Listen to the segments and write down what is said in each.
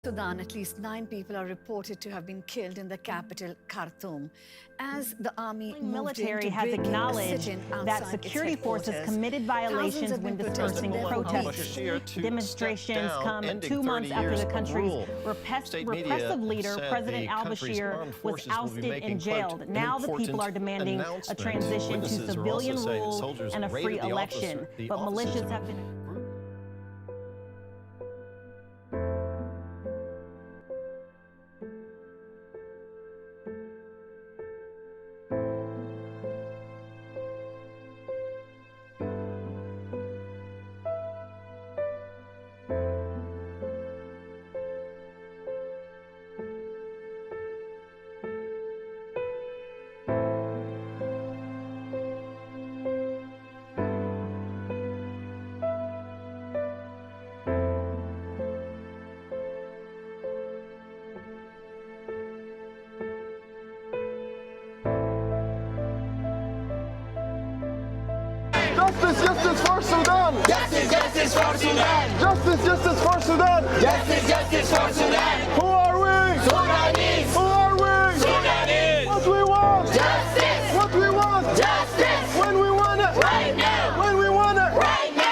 Sudan, at least 9 people are reported to have been killed in the capital, Khartoum, as the army military has acknowledged that security forces committed violations when dispersing protesters. Demonstrations come 2 months after the country's repressive leader, President al-Bashir, was ousted and jailed. Now the people are demanding a transition to civilian rule and a free election. But militias have been... Justice for Sudan! Justice for Sudan! Justice for Sudan! Justice for Sudan! Who are we? Sudanese! Who are we? Sudanese! What we want? Justice! What we want? Justice! When we want it? Right now! When we want it? Right now!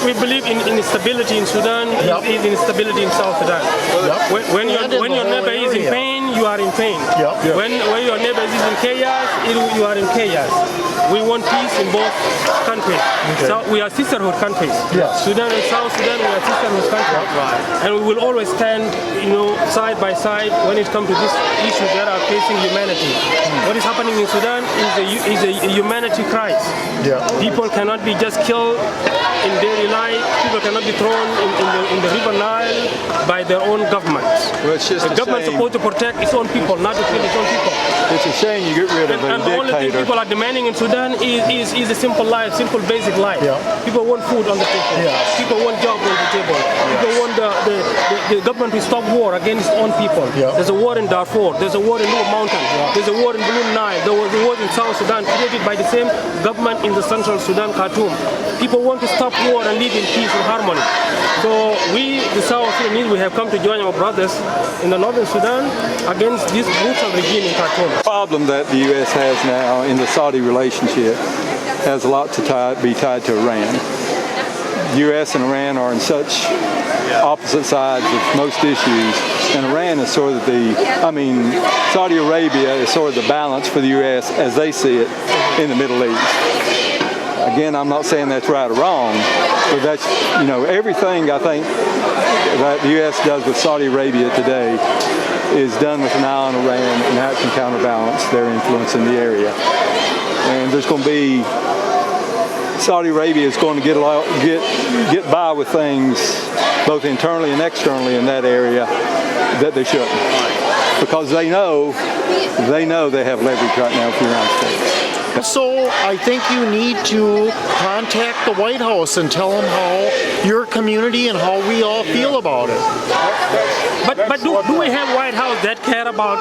We believe in stability in Sudan, in instability in South Sudan. When your neighbor is in pain, you are in pain. When your neighbor is in chaos, you are in chaos. We want peace in both countries. So we are sisterhood countries. Sudan and South Sudan, we are sisterhood countries. And we will always stand, side by side when it comes to these issues that are facing humanity. What is happening in Sudan is a humanity crisis. People cannot be just killed in daily life. People cannot be thrown in the river Nile by their own governments. Well, it's just the government is supposed to protect its own people, not to kill its own people. It's a shame you get rid of a dictator. And the only thing people are demanding in Sudan is a simple life, simple basic life. People want food on the table. People want jobs on the table. People want the government to stop war against its own people. There's a war in Darfur. There's a war in Blue Mountain. There's a war in Blue Nile. There was a war in South Sudan created by the same government in the central Sudan, Khartoum. People want to stop war and live in peace and harmony. So we, the South Sudanese, we have come to join our brothers in the northern Sudan against this brutal regime in Khartoum. The problem that the U.S. has now in the Saudi relationship has a lot to be tied to Iran. The U.S. and Iran are on such opposite sides of most issues, and Iran is sort of Saudi Arabia is sort of the balance for the U.S. as they see it in the Middle East. Again, I'm not saying that's right or wrong, but that's, everything I think that the U.S. does with Saudi Arabia today is done with an eye on Iran and how it can counterbalance their influence in the area. And there's going to be, Saudi Arabia is going to get by with things both internally and externally in that area that they shouldn't, because they know they have leverage right now with the United States. So I think you need to contact the White House and tell them how your community and how we all feel about it. But do we have White House that care about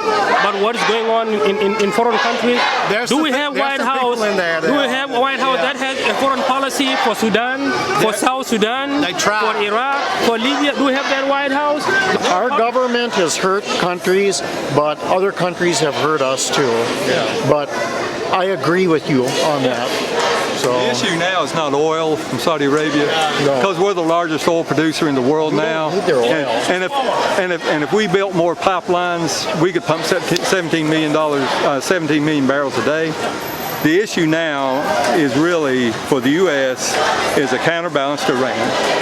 what is going on in foreign countries? Do we have White House that has a foreign policy for Sudan, for South Sudan, for Iraq, for Libya? Do we have that White House? Our government has hurt countries, but other countries have hurt us too. But I agree with you on that. So the issue now is not oil from Saudi Arabia, because we're the largest oil producer in the world now. And if we built more pipelines, we could pump 17 million barrels a day. The issue now is really, for the U.S., is a counterbalance to Iran.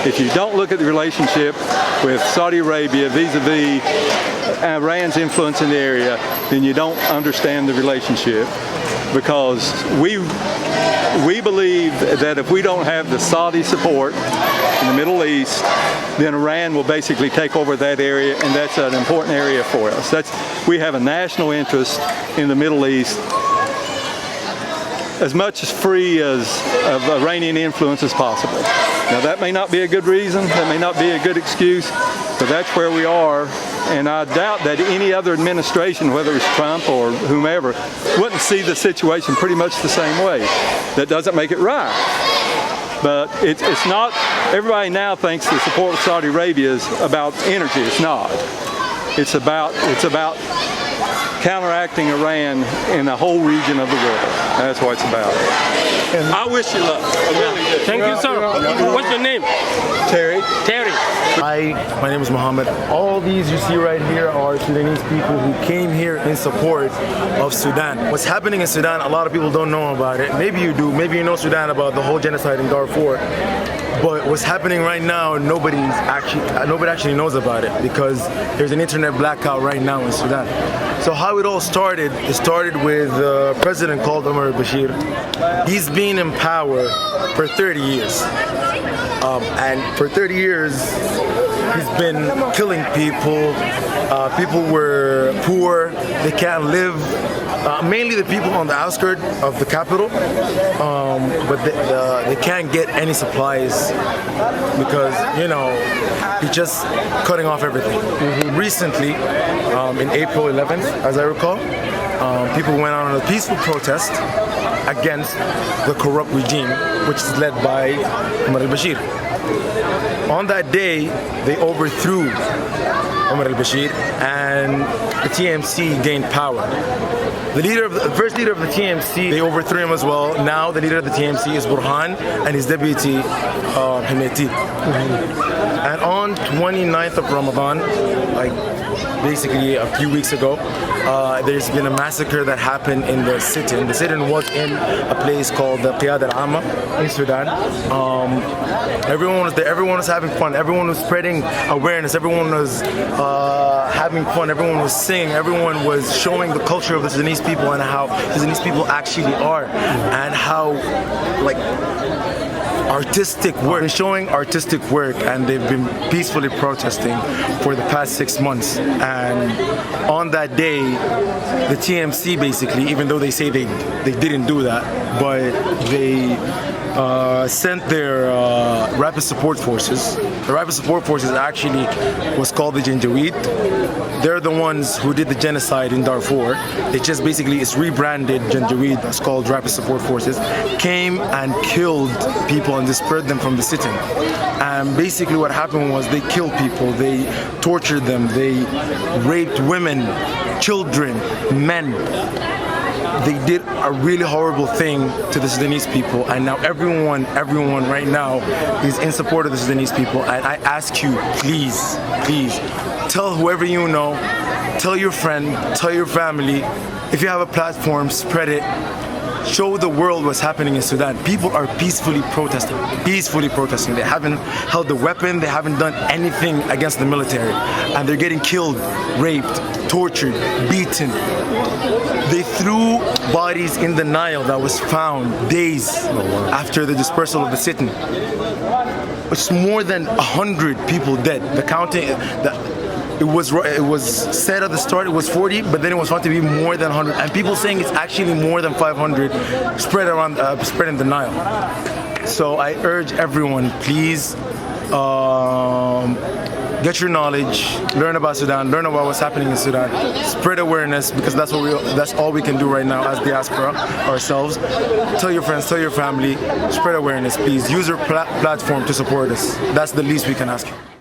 If you don't look at the relationship with Saudi Arabia vis-a-vis Iran's influence in the area, then you don't understand the relationship. Because we believe that if we don't have the Saudi support in the Middle East, then Iran will basically take over that area, and that's an important area for us. We have a national interest in the Middle East, as much as free of Iranian influence as possible. Now that may not be a good reason, that may not be a good excuse, but that's where we are. And I doubt that any other administration, whether it's Trump or whomever, wouldn't see the situation pretty much the same way. That doesn't make it right. But it's not, everybody now thinks the support of Saudi Arabia is about energy. It's not. It's about counteracting Iran in the whole region of the world. That's what it's about. And I wish you luck. I really do. Thank you, sir. What's your name? Terry. Terry. Hi, my name is Mohamed. All these you see right here are Sudanese people who came here in support of Sudan. What's happening in Sudan, a lot of people don't know about it. Maybe you do. Maybe you know Sudan about the whole genocide in Darfur. But what's happening right now, nobody actually knows about it, because there's an internet blackout right now in Sudan. So how it all started, it started with a president called Omar al-Bashir. He's been in power for 30 years. And for 30 years, he's been killing people. People were poor, they can't live. Mainly the people on the outskirts of the capital, but they can't get any supplies because, you know, he's just cutting off everything. Recently, in April 11th, as I recall, people went out on a peaceful protest against the corrupt regime, which is led by Omar al-Bashir. On that day, they overthrew Omar al-Bashir and the TMC gained power. The first leader of the TMC, they overthrew him as well. Now the leader of the TMC is Burhan and his deputy, Hemeti. And on 29th of Ramadan, like basically a few weeks ago, there's been a massacre that happened in the sit-in. The sit-in was in a place called the Qiyada al-Amma in Sudan. Everyone was there, everyone was having fun, everyone was spreading awareness, everyone was having fun, everyone was singing, everyone was showing the culture of the Sudanese people and how Sudanese people actually are, and how like artistic work. They're showing artistic work, and they've been peacefully protesting for the past 6 months. And on that day, the TMC basically, even though they say they didn't do that, but they sent their rapid support forces. The rapid support forces actually was called the Janjaweed. They're the ones who did the genocide in Darfur. It just basically is rebranded Janjaweed, that's called rapid support forces, came and killed people and dispersed them from the city. And basically what happened was they killed people, they tortured them, they raped women, children, men. They did a really horrible thing to the Sudanese people, and now everyone right now is in support of the Sudanese people. And I ask you, please, tell whoever you know, tell your friend, tell your family. If you have a platform, spread it. Show the world what's happening in Sudan. People are peacefully protesting. They haven't held a weapon, they haven't done anything against the military. And they're getting killed, raped, tortured, beaten. They threw bodies in the Nile that was found days after the dispersal of the sit-in. It's more than 100 people dead. The counting, it was said at the start it was 40, but then it was found to be more than 100, and people saying it's actually more than 500 spread in the Nile. So I urge everyone, please, get your knowledge, learn about Sudan, learn about what's happening in Sudan, spread awareness, because that's all we can do right now as diaspora ourselves. Tell your friends, tell your family, spread awareness, please. Use your platform to support us. That's the least we can ask you.